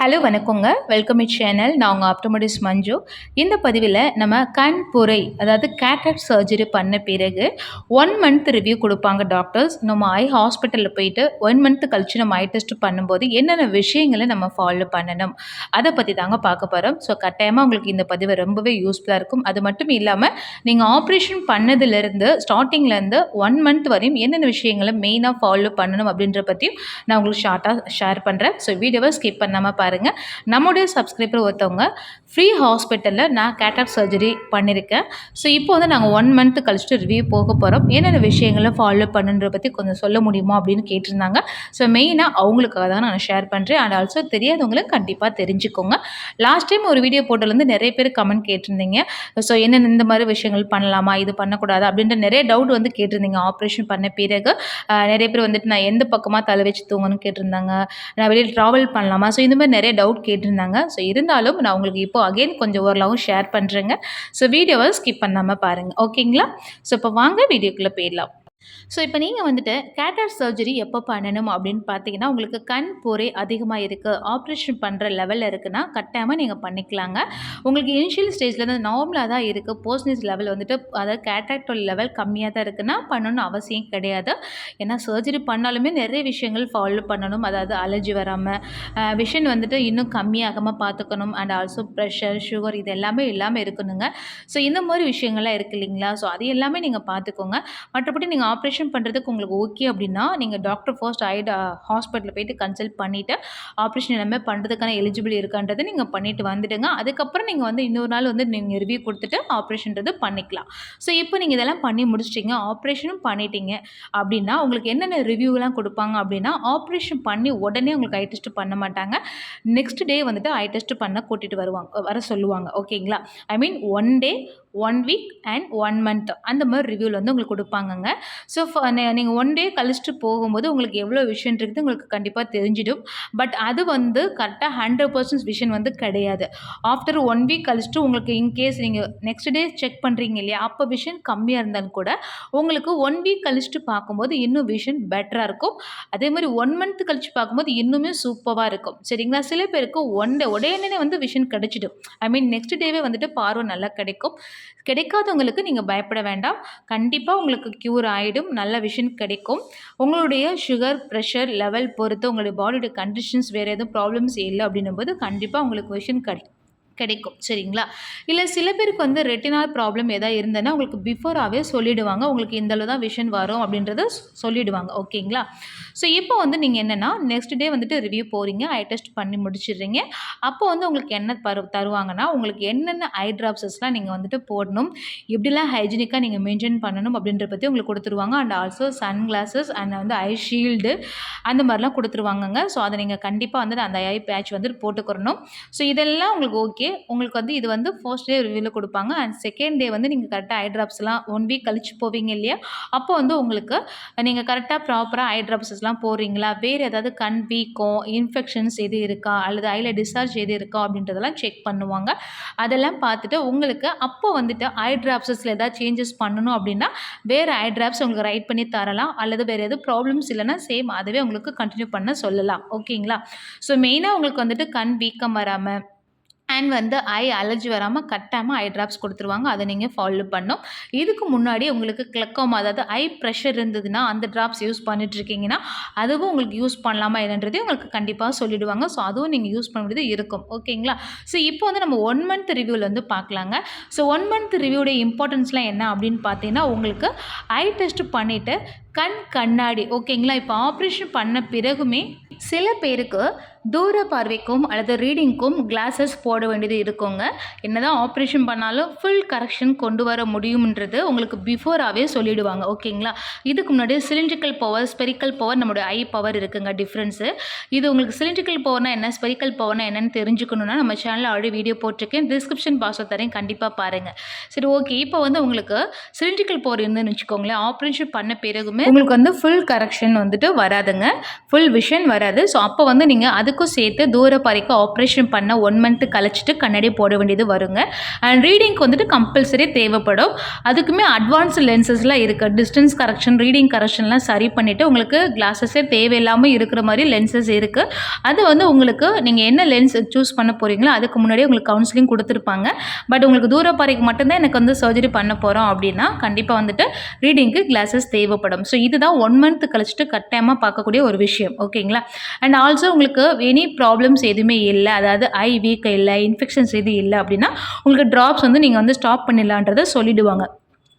Hello வணக்கங்க. Welcome channel. நான் உங்கள் ஆப்டோமெட்ரிஸ்ட் மஞ்சு. இந்த பதிவில் நம்ம கண் புரை அதாவது கேட்ராக்ட் சர்ஜரி பண்ண பிறகு 1 மந்த் ரிவ்யூ கொடுப்பாங்க டாக்டர்ஸ். நம்ம ஐ ஹாஸ்பிட்டலில் போயிட்டு 1 மந்த் கழிச்சு நம்ம ஐ டெஸ்ட் பண்ணும்போது என்னென்ன விஷயங்களை நம்ம ஃபாலோ பண்ணணும் அதை பற்றி தாங்க பார்க்க போகிறோம். ஸோ கட்டாயமாக உங்களுக்கு இந்த பதிவு ரொம்பவே யூஸ்ஃபுல்லாக இருக்கும். அது மட்டும் இல்லாமல் நீங்கள் ஆப்ரேஷன் பண்ணதுலேருந்து ஸ்டார்டிங்லேருந்து 1 மந்த் வரையும் என்னென்ன விஷயங்களை மெயினாக ஃபாலோ பண்ணணும் அப்படின்ற பற்றியும் நான் உங்களுக்கு ஷார்ட்டாக ஷேர் பண்ணுறேன். ஸோ வீடியோவை ஸ்கிப் பண்ணாமல் பாருங்கள். நம்முடைய சப்ஸ்கிரைபர் ஒருத்தவங்க ஃப்ரீ ஹாஸ்பிட்டலில் நான் கேட்ராக்ட் சர்ஜரி பண்ணியிருக்கேன். ஸோ இப்போ வந்து நாங்கள் 1 மந்த் கழிச்சுட்டு ரிவ்யூ போக போகிறோம். என்னென்ன விஷயங்களை ஃபாலோ பண்ணுன்றத பற்றி கொஞ்சம் சொல்ல முடியுமா அப்படின்னு கேட்டிருந்தாங்க. ஸோ மெயினாக அவங்களுக்காக தான் நான் ஷேர் பண்ணுறேன். அண்ட் ஆல்சோ தெரியாதவங்களும் கண்டிப்பாக தெரிஞ்சுக்கோங்க. லாஸ்ட் டைம் ஒரு வீடியோ போட்டதுலேருந்து நிறைய பேர் கமெண்ட் கேட்டிருந்தீங்க. ஸோ என்னென்ன இந்த மாதிரி விஷயங்கள் பண்ணலாமா, இது பண்ணக்கூடாது அப்படின்ற நிறைய டவுட் வந்து கேட்டிருந்தீங்க. ஆப்ரேஷன் பண்ண பிறகு நிறைய பேர் வந்துட்டு நான் எந்த பக்கமாக தலை வச்சு தூங்கணும்னு கேட்டிருந்தாங்க. நான் வெளியில் ட்ராவல் பண்ணலாமா, ஸோ இந்த மாதிரி நிறைய டவுட் கேட்டிருந்தாங்க. ஸோ இருந்தாலும் நான் உங்களுக்கு இப்போ அகெயின் கொஞ்சம் ஓரளவும் ஷேர் பண்ணுறேங்க. ஸோ வீடியோவை ஸ்கிப் பண்ணாமல் பாருங்கள், ஓகேங்களா? ஸோ இப்போ வாங்க வீடியோக்குள்ளே போயிடலாம். ஸோ இப்போ நீங்கள் வந்துட்டு கேட்ராக்ட் சர்ஜரி எப்போ பண்ணணும் அப்படின்னு பார்த்தீங்கன்னா, உங்களுக்கு கண் பொறை அதிகமாக இருக்குது, ஆப்ரேஷன் பண்ணுற லெவலில் இருக்குன்னா கட்டாயமாக நீங்கள் பண்ணிக்கலாங்க. உங்களுக்கு இனிஷியல் ஸ்டேஜில் வந்து நார்மலாக தான் இருக்குது, போஸ்ட்னேஜ் லெவல் வந்துட்டு அதாவது கேட்ராக்டோட லெவல் கம்மியாக தான் இருக்குன்னா பண்ணணும்னு அவசியம் கிடையாது. ஏன்னா சர்ஜரி பண்ணாலுமே நிறைய விஷயங்கள் ஃபாலோ பண்ணணும். அதாவது அலர்ஜி வராமல், விஷன் வந்துட்டு இன்னும் கம்மியாகாமல் பார்த்துக்கணும். அண்ட் ஆல்சோ ப்ரெஷர், சுகர் இது எல்லாமே இல்லாமல் இருக்கணுங்க. ஸோ இந்த மாதிரி விஷயங்கள்லாம் இருக்குது இல்லைங்களா? ஸோ அது எல்லாமே நீங்கள் பார்த்துக்கோங்க. மற்றபடி நீங்கள் ஆப்ரேஷன் பண்ணுறதுக்கு உங்களுக்கு ஓகே அப்படின்னா நீங்கள் டாக்டர் ஃபர்ஸ்ட் ஹாஸ்பிட்டலில் போயிட்டு கன்சல்ட் பண்ணிவிட்டு ஆப்ரேஷன் எல்லாமே பண்ணுறதுக்கான எலிஜிபிள் இருக்கான்றதை நீங்கள் பண்ணிவிட்டு வந்துடுங்க. அதுக்கப்புறம் நீங்கள் வந்து இன்னொரு நாள் வந்து நீங்கள் ரிவ்யூ கொடுத்துட்டு ஆப்ரேஷன்றது பண்ணிக்கலாம். ஸோ இப்போ நீங்கள் இதெல்லாம் பண்ணி முடிச்சிட்டிங்க, ஆப்ரேஷனும் பண்ணிட்டீங்க அப்படின்னா உங்களுக்கு என்னென்ன ரிவ்யூலாம் கொடுப்பாங்க அப்படின்னா, ஆப்ரேஷன் பண்ணி உடனே உங்களுக்கு ஐ டெஸ்ட் பண்ண மாட்டாங்க. நெக்ஸ்ட் டே வந்துட்டு ஐ டெஸ்ட் பண்ண கூட்டிகிட்டு வர சொல்லுவாங்க, ஓகேங்களா? ஐ மீன் 1 டே, 1 வீக் அண்ட் 1 மந்த் அந்த மாதிரி ரிவ்யூவில் வந்து உங்களுக்கு கொடுப்பாங்கங்க. ஸோ நீங்கள் 1 டே கழிச்சுட்டு போகும்போது உங்களுக்கு எவ்வளோ விஷன் இருக்குது உங்களுக்கு கண்டிப்பாக தெரிஞ்சிடும். பட் அது வந்து கரெக்டாக 100% விஷன் வந்து கிடையாது. ஆஃப்டர் 1 வீக் கழிச்சுட்டு உங்களுக்கு இன்கேஸ் நீங்கள் நெக்ஸ்ட் டே செக் பண்ணுறீங்க இல்லையா, அப்போ விஷன் கம்மியாக இருந்தாலும் கூட உங்களுக்கு 1 வீக் கழிச்சுட்டு பார்க்கும்போது இன்னும் விஷன் பெட்டராக இருக்கும். அதே மாதிரி 1 மந்த் கழிச்சு பார்க்கும்போது இன்னுமே சூப்பராக இருக்கும், சரிங்களா? சில பேருக்கு உடனே வந்து விஷன் கிடைச்சிடும். ஐ மீன் நெக்ஸ்ட் டேவே வந்துட்டு பார்வை நல்லா கிடைக்கும். கிடைக்காதவங்களுக்கு நீங்கள் பயப்பட வேண்டாம். கண்டிப்பாக உங்களுக்கு க்யூர் ஆகிடும், நல்ல விஷன் கிடைக்கும். உங்களுடைய சுகர், ப்ரெஷர் லெவல் பொறுத்து உங்களுடைய பாடியோட கண்டிஷன்ஸ் வேறு எதுவும் ப்ராப்ளம்ஸ் இல்லை அப்படின்னும்போது கண்டிப்பாக உங்களுக்கு விஷன் கிடைக்கும், சரிங்களா? இல்லை சில பேருக்கு வந்து ரெட்டினால் ப்ராப்ளம் எதாவது இருந்ததுன்னா உங்களுக்கு பிஃபோராகவே சொல்லிவிடுவாங்க, உங்களுக்கு இந்தளவு தான் விஷன் வரும் அப்படின்றத சொல்லிவிடுவாங்க, ஓகேங்களா? ஸோ இப்போ வந்து நீங்கள் என்னென்னா நெக்ஸ்ட் டே வந்துட்டு ரிவ்யூ போகிறீங்க, ஐ டெஸ்ட் பண்ணி முடிச்சிடுறீங்க. அப்போ வந்து உங்களுக்கு என்ன தருவாங்கன்னா, உங்களுக்கு என்னென்ன ஐ ட்ராப்ஸஸ்லாம் நீங்கள் வந்துட்டு போடணும், எப்படிலாம் ஹைஜீனிக்காக நீங்கள் மெயின்டைன் பண்ணணும் அப்படின்றத பற்றி உங்களுக்கு கொடுத்துருவாங்க. And also sun glasses and வந்து ஐ ஷீல்டு அந்த மாதிரிலாம் கொடுத்துருவாங்கங்க. ஸோ அதை நீங்கள் கண்டிப்பாக வந்துட்டு அந்த ஐ பேட்ச் வந்துட்டு போட்டுக்கிறணும். ஸோ இதெல்லாம் உங்களுக்கு ஓகே. உங்களுக்கு வந்து இது வந்து ஃபர்ஸ்ட் டே ரிவ்யூவில் கொடுப்பாங்க. அண்ட் செகண்ட் டே வந்து நீங்கள் கரெக்டாக ஐ ட்ராப்ஸ்லாம் 1 வீக் கழிச்சு போவீங்க இல்லையா, அப்போ வந்து உங்களுக்கு நீங்கள் கரெக்டாக ப்ராப்பராக ஐ ட்ராப்ஸஸ்லாம் போடுறீங்களா, வேறு ஏதாவது கண் வீக்கம், இன்ஃபெக்ஷன்ஸ் எது இருக்கா, அல்லது ஐயில் டிஸ்சார்ஜ் எது இருக்கா அப்படின்றதெல்லாம் செக் பண்ணுவாங்க. அதெல்லாம் பார்த்துட்டு உங்களுக்கு அப்போ வந்துட்டு ஐ ட்ராப்ஸஸில் ஏதாவது சேஞ்சஸ் பண்ணணும் அப்படின்னா வேறு ஐ ட்ராப்ஸ் உங்களுக்கு ரைட் பண்ணி தரலாம். அல்லது வேறு எதுவும் ப்ராப்ளம்ஸ் இல்லைன்னா சேம் அதுவே உங்களுக்கு கண்டினியூ பண்ண சொல்லலாம், ஓகேங்களா? ஸோ மெயினாக உங்களுக்கு வந்துட்டு கண் வீக்கம் வராமல் அண்ட் வந்து ஐ அலர்ஜி வராமல் கட்டாமல் ஐ ட்ராப்ஸ் கொடுத்துருவாங்க. அதை நீங்கள் ஃபாலோ பண்ணணும். இதுக்கு முன்னாடி உங்களுக்கு கிளக்கோமா அதாவது ஐ ப்ரெஷர் இருந்ததுன்னா அந்த ட்ராப்ஸ் யூஸ் பண்ணிட்டுருக்கீங்கன்னா அதுவும் உங்களுக்கு யூஸ் பண்ணலாமா என்னன்றதே உங்களுக்கு கண்டிப்பாக சொல்லிவிடுவாங்க. ஸோ அதுவும் நீங்கள் யூஸ் பண்ண வேண்டியது இருக்கும், ஓகேங்களா? ஸோ இப்போ வந்து நம்ம 1 மந்த் ரிவ்யூவில் வந்து பார்க்கலாங்க. ஸோ 1 மந்த் ரிவ்யூடைய இம்பார்ட்டன்ஸ்லாம் என்ன அப்படின்னு பார்த்தீங்கன்னா, உங்களுக்கு ஐ டெஸ்ட் பண்ணிவிட்டு கண்ணாடி, ஓகேங்களா? இப்போ ஆப்ரேஷன் பண்ண பிறகுமே சில பேருக்கு தூர பார்வைக்கும் அல்லது ரீடிங்க்கும் கிளாஸஸ் போட வேண்டியது இருக்குங்க. என்னதான் ஆப்ரேஷன் பண்ணாலும் ஃபுல் கரெக்ஷன் கொண்டு வர முடியும்ன்றது உங்களுக்கு பிஃபோராகவே சொல்லிவிடுவாங்க, ஓகேங்களா? இதுக்கு முன்னாடி சிலிண்ட்ரிக்கல் பவர், ஸ்பெரிக்கல் பவர், நம்மளுடைய ஐ பவர் இருக்குங்க டிஃப்ரென்ஸு. இது உங்களுக்கு சிலிண்ட்ரிக்கல் பவர்னா என்ன, ஸ்பெரிக்கல் பவர்னா என்னன்னு தெரிஞ்சுக்கணுன்னா நம்ம சேனலில் ஆல்ரெடி வீடியோ போட்டிருக்கேன், டிஸ்கிரிப்ஷன் பாக்ஸில் தரேன், கண்டிப்பாக பாருங்கள். சரி, ஓகே. இப்போ வந்து உங்களுக்கு சிலிண்ட்ரிக்கல் பவர் இருந்துன்னு வச்சுக்கோங்களேன், ஆப்ரேஷன் பண்ண பிறகுமே உங்களுக்கு வந்து ஃபுல் கரெக்ஷன் வந்துட்டு வராதுங்க, ஃபுல் விஷன் வராது. ஸோ அப்போ வந்து நீங்கள் அது அதுக்கும் சேர்த்து தூரப்பார்வைக்கு ஆப்ரேஷன் பண்ண 1 மந்த் கழிச்சிட்டு கண்ணாடி போட வேண்டியது வருங்க. அண்ட் ரீடிங்க்கு வந்துட்டு கம்பல்சரி தேவைப்படும். அதுக்குமே அட்வான்ஸ்டு லென்சஸ்லாம் இருக்குது. டிஸ்டன்ஸ் கரெக்ஷன், ரீடிங் கரெக்ஷன்லாம் சரி பண்ணிவிட்டு உங்களுக்கு கிளாஸஸே தேவையில்லாமல் இருக்கிற மாதிரி லென்சஸ் இருக்குது. அது வந்து உங்களுக்கு நீங்கள் என்ன லென்ஸ் சூஸ் பண்ண போகிறீங்களோ அதுக்கு முன்னாடியே உங்களுக்கு கவுன்சிலிங் கொடுத்துருப்பாங்க. பட் உங்களுக்கு தூரப்பார்வைக்கு மட்டும்தான் எனக்கு வந்து சர்ஜரி பண்ண போகிறோம் அப்படின்னா கண்டிப்பாக வந்துட்டு ரீடிங்க்கு கிளாஸஸ் தேவைப்படும். ஸோ இதுதான் 1 மந்த் கழிச்சிட்டு கட்டாயமாக பார்க்கக்கூடிய ஒரு விஷயம். ஓகேங்களா? அண்ட் ஆல்சோ உங்களுக்கு எனி ப்ராப்ளம்ஸ் எதுவுமே இல்லை, அதாவது ஐ வீக் இல்லை, இன்ஃபெக்ஷன்ஸ் எதுவும் இல்லை அப்படின்னா உங்களுக்கு ட்ராப்ஸ் வந்து நீங்கள் வந்து ஸ்டாப் பண்ணிடலான்றதை சொல்லிவிடுவாங்க.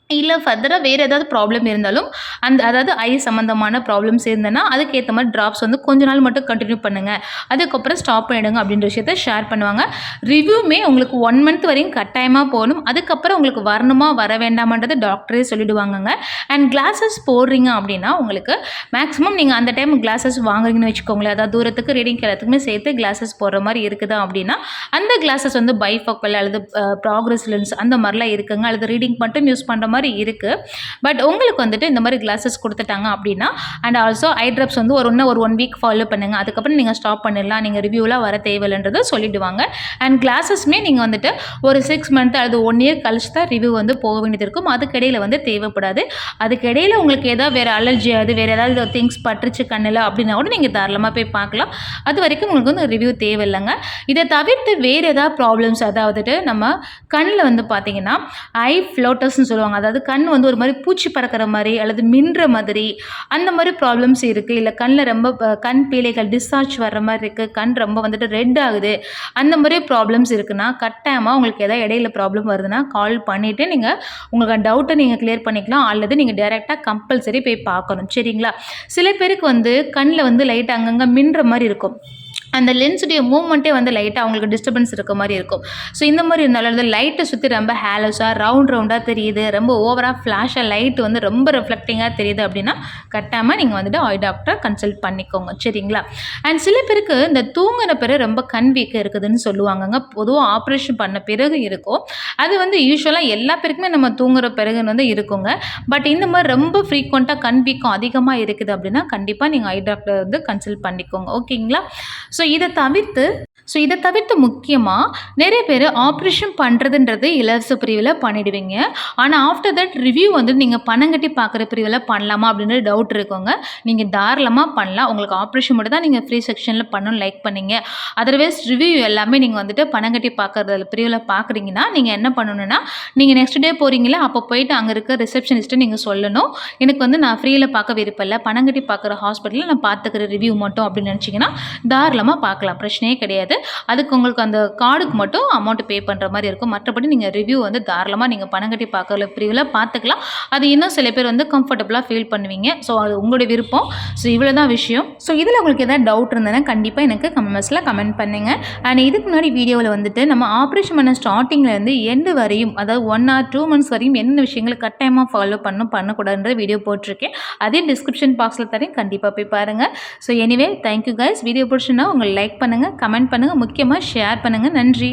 இல்லை ஃபர்தராக வேறு ஏதாவது ப்ராப்ளம் இருந்தாலும் அதாவது ஐ சம்மந்தமான ப்ராப்ளம்ஸ் இருந்ததுன்னா அதுக்கேற்ற மாதிரி ட்ராப்ஸ் வந்து கொஞ்ச நாள் மட்டும் கண்டினியூ பண்ணுங்கள், அதுக்கப்புறம் ஸ்டாப் பண்ணிவிடுங்க அப்படின்ற விஷயத்த ஷேர் பண்ணுவாங்க. ரிவ்யூமே உங்களுக்கு 1 மந்த் வரையும் கட்டாயமாக போகணும். அதுக்கப்புறம் உங்களுக்கு வரணுமா வர வேண்டாமன்றது டாக்டரே சொல்லிவிடுவாங்கங்க. அண்ட் கிளாஸஸ் போடுறீங்க அப்படின்னா உங்களுக்கு மேக்ஸிமம் நீங்கள் அந்த டைம் கிளாஸஸ் வாங்குறீங்கன்னு வச்சுக்கோங்களேன், அதாவது தூரத்துக்கு ரீடிங் எல்லாத்துக்குமே சேர்த்து கிளாஸஸ் போடுற மாதிரி இருக்குதா அப்படின்னா அந்த கிளாஸஸ் வந்து பைஃபோக்கல் அல்லது ப்ராக்ரஸ் லென்ஸ் அந்த மாதிரிலாம் இருக்குங்க, அல்லது ரீடிங் மட்டும் யூஸ் பண்ணுற மாதிரி இருக்குது. பட் உங்களுக்கு வந்துட்டு இந்த மாதிரி கிளாஸஸ் கொடுத்துட்டாங்க அப்படின்னா அண்ட் ஆல்சோ ஐ ட்ராப்ஸ் வந்து ஒரு 1 வீக் ஃபாலோ பண்ணுங்கள், அதுக்கப்புறம் நீங்கள் ஸ்டாப் பண்ணிடலாம், நீங்கள் ரிவ்யூலாம் வர தேவையில்லைன்றதை சொல்லிவிடுவாங்க. அண்ட் கிளாஸஸ்மே நீங்கள் வந்துட்டு ஒரு 6 மந்த் அல்லது 1 இயர் கழிச்சு தான் ரிவ்யூ வந்து போக வேண்டியது இருக்கும். அதுக்கிடையில் வந்து தேவைப்படாது. அதுக்கிடையில் உங்களுக்கு ஏதாவது வேறு அலர்ஜி அது வேறு ஏதாவது திங்ஸ் பட்டுருச்சு கண்ணில் அப்படின்னா கூட நீங்கள் தாராளமாக போய் பார்க்கலாம். அது வரைக்கும் உங்களுக்கு வந்து ரிவ்யூ தேவையில்லைங்க. இதை தவிர்த்து வேறு ஏதாவது ப்ராப்ளம்ஸ், அதாவது நம்ம கண்ணில் வந்து பார்த்தீங்கன்னா ஐ ஃப்ளோட்டர்ஸ்னு சொல்லுவாங்க, அதாவது கண் வந்து ஒரு மாதிரி பூச்சி பறக்கிற மாதிரி அல்லது மின்ற மாதிரி அந்த மாதிரி ப்ராப்ளம்ஸ் இருக்குது. இல்லை கண்ணில் ரொம்ப கண் பீலைகள் டிஸ்சார்ஜ் வர்ற மாதிரி இருக்குது, கண் ரொம்ப வந்துட்டு ரெட் ஆகுது, அந்த மாதிரி ப்ராப்ளம்ஸ் இருக்குன்னா கட்டாயமாக உங்களுக்கு எதாவது இடையில ப்ராப்ளம் வருதுன்னா கால் பண்ணிவிட்டு நீங்கள் உங்களுக்கு டவுட்டை நீங்கள் கிளியர் பண்ணிக்கலாம், அல்லது நீங்கள் டைரெக்டாக கம்பல்சரி போய் பார்க்கணும். சரிங்களா? சில பேருக்கு வந்து கண்ணில் வந்து லைட் அங்கங்கே மின்ற மாதிரி இருக்கும், அந்த லென்ஸுடைய மூவ்மெண்ட்டே வந்து லைட்டாக அவங்களுக்கு டிஸ்டர்பன்ஸ் இருக்க மாதிரி இருக்கும். ஸோ இந்த மாதிரி இருந்தாலும் அந்த லைட்டை சுற்றி ரொம்ப ஹேலோஸாக ரவுண்டாக தெரியுது, ரொம்ப ஓவராக ஃப்ளாஷாக லைட் வந்து ரொம்ப ரிஃப்ளெக்டிங்காக தெரியுது அப்படின்னா கட்டாயமாக நீங்கள் வந்துட்டு ஐ டாக்டரை கன்சல்ட் பண்ணிக்கோங்க. சரிங்களா? அண்ட் சில பேருக்கு இந்த தூங்கின பிறகு ரொம்ப கண் வீக்கம் இருக்குதுன்னு சொல்லுவாங்கங்க. பொதுவாக ஆப்ரேஷன் பண்ண பிறகு இருக்கும். அது வந்து யூஸ்வலாக எல்லா பேருக்குமே நம்ம தூங்குற பிறகுன்னு வந்து இருக்குங்க. பட் இந்த மாதிரி ரொம்ப ஃப்ரீக்வெண்ட்டாக கண் வீக்கம் அதிகமாக இருக்குது அப்படின்னா கண்டிப்பாக நீங்கள் ஐ டாக்டரை வந்து கன்சல்ட் பண்ணிக்கோங்க. ஓகேங்களா? ஸோ இதை தவிர்த்து முக்கியமாக நிறைய பேர் ஆப்ரேஷன் பண்ணுறதுன்றது இலவச பிரிவில் பண்ணிடுவீங்க. ஆனால் ஆஃப்டர் தட் ரிவ்யூ வந்து நீங்கள் பணம் கட்டி பார்க்குற பிரிவில் பண்ணலாமா அப்படின்ற டவுட் இருக்குங்க. நீங்கள் தாராளமாக பண்ணலாம். உங்களுக்கு ஆப்ரேஷன் மட்டும் தான் நீங்கள் ஃப்ரீ செக்ஷனில் பண்ணணும்னு லைக் பண்ணீங்க, அதர்வைஸ் ரிவ்யூ எல்லாமே நீங்கள் வந்துட்டு பணம் கட்டி பார்க்குறது பிரிவில் பார்க்குறீங்கன்னா நீங்கள் என்ன பண்ணணுன்னா நீங்கள் நெக்ஸ்ட் டே போகிறீங்களா அப்போ போயிட்டு அங்கே இருக்க ரிசப்ஷனிஸ்ட்டு நீங்கள் சொல்லணும், எனக்கு வந்து நான் ஃப்ரீயில் பார்க்க விருப்பம் இல்லை, பணம் கட்டி பார்க்குற ஹாஸ்பிட்டலில் நான் பார்த்துக்கிற ரிவ்யூ மட்டும் அப்படின்னு நினச்சிங்கன்னா தாராளமாக பார்க்கலாம், பிரச்சனையே கிடையாது. அதுக்கு உங்களுக்கு அந்த கார்டுக்கு மட்டும் அமௌண்ட் பே பண்ணுற மாதிரி இருக்கும். மற்றபடி நீங்கள் ரிவ்யூ வந்து தாராளமாக நீங்கள் பணம் கட்டி பார்க்குற பிரிவில் பார்த்துக்கலாம். அது இன்னும் சில பேர் வந்து கம்ஃபர்டபுளாக ஃபீல் பண்ணுவீங்க. ஸோ அது உங்களுடைய விருப்பம். ஸோ இவ்வளோ தான் விஷயம். ஸோ இதில் உங்களுக்கு எதாவது டவுட் இருந்ததுன்னா கண்டிப்பாக எனக்கு கமெண்ட்ஸில் கமெண்ட் பண்ணுங்கள். அண்ட் இதுக்கு முன்னாடி வீடியோவில் வந்துட்டு நம்ம ஆப்ரேஷன் பண்ண ஸ்டார்டிங்லேருந்து எண்டு வரையும், அதாவது 1 or 2 months வரையும் என்னென்ன விஷயங்களை கட்டாயமாக ஃபாலோ பண்ணக்கூடாதுன்ற வீடியோ போட்டிருக்கேன். அதே டிஸ்கிரிப்ஷன் பாக்ஸில் தரேன், கண்டிப்பாக போய் பாருங்கள். So anyway thank you guys. Video பிடிச்சுன்னா உங்களை லைக் பண்ணுங்கள், கமெண்ட் பண்ணுங்கள், முக்கியமாக ஷேர் பண்ணுங்கள். நன்றி.